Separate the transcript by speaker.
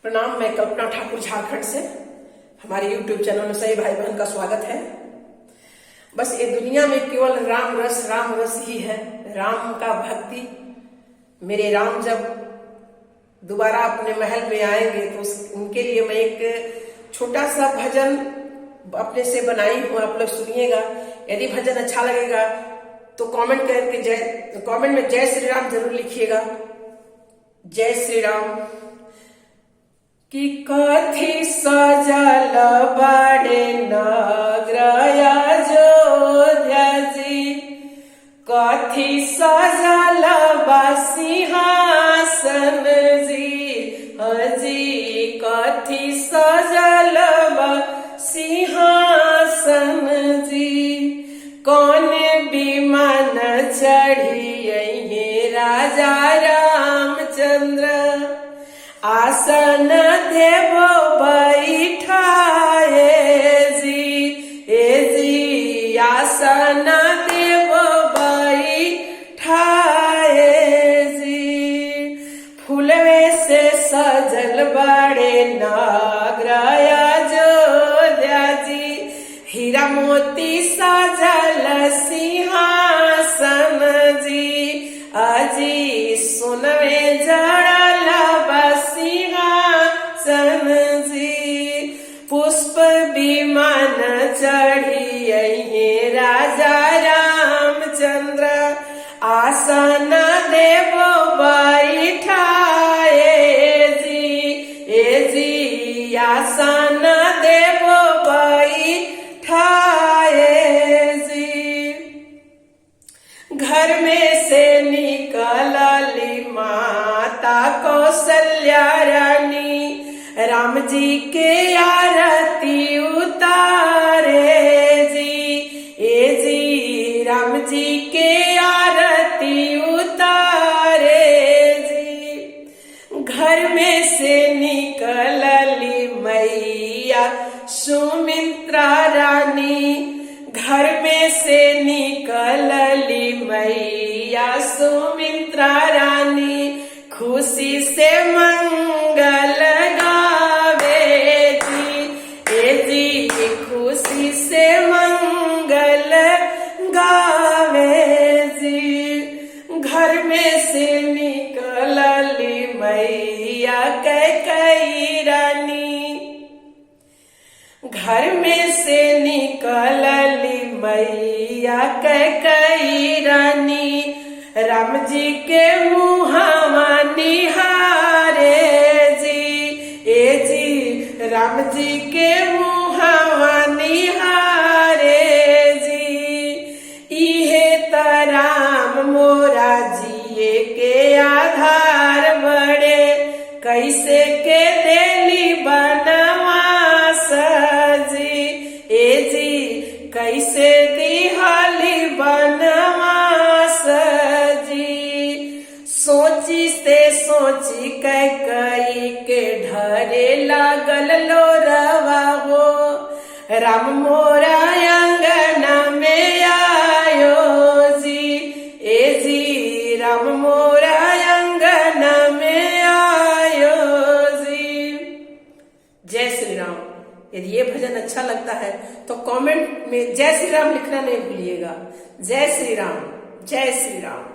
Speaker 1: प्रणाम। मैं कल्पना ठाकुर झारखंड से। हमारे YouTube चैनल में सभी भाई बहन का स्वागत है। बस ये दुनिया में केवल राम रस ही है, राम का भक्ति। मेरे राम जब दोबारा अपने महल में आएंगे तो उनके लिए मैं एक छोटा सा भजन अपने से बनाई हूँ, आप लोग सुनिएगा। यदि भजन अच्छा लगेगा तो कमेंट में जय श्री राम जरूर लिखिएगा। जय श्री राम। कि कथी सजल बाड़े नगर अयोध्या जी, कथी सजल बा सिंहासन जी, हजी कथी सजल बा सिंहासन जी। कौन विमान चढ़िए राजा रामचंद्र, आसन देवो बैठाए जी, ए जी आसन देवो बैठाए जी। फूलवे से सजल बड़े नगर अयोध्या जी, हीरा मोती सजल सिंहासन जी, अजी सोनवे जड़ल सिंहासन जी। पुष्प विमान चढ़िए राजा रामचंद्र, आसन देवो बैठाए जी, ए जी आसन देवो बैठाए जी। घर में से निकलली माता कौशल्या रानी, राम जी के आरती उतारे जी, ए जी राम जी के आरती उतारे जी। घर में से निकलली मैया सुमित्रा रानी, घर में से निकलली मैया सुमित्रा रानी, खुशी से मंगल गावे जी, ए जी खुशी से मंगल गावे जी। घर में से निकलली मैया कैकेयी रानी, घर में से निकलली मैया कैकेयी रानी, राम जी के मुहावा निहारे जी, ए जी राम जी के मुहावा निहारे जी। इहे त राम मोरा जिए के आधार बड़े, कैसे के देली बनवास जी, ए जी कैसे दिहाली बनवास जी। सोची से सोची कैकेयी के ढरे लागल लोरवा हो, राम मोरा अंगना में आयो जी, ए जी राम मोरा अंगना में आयो जी। जय श्री राम। यदि ये भजन अच्छा लगता है तो कमेंट में जय श्री राम लिखना नहीं भूलिएगा। जय श्री राम, जय श्री राम।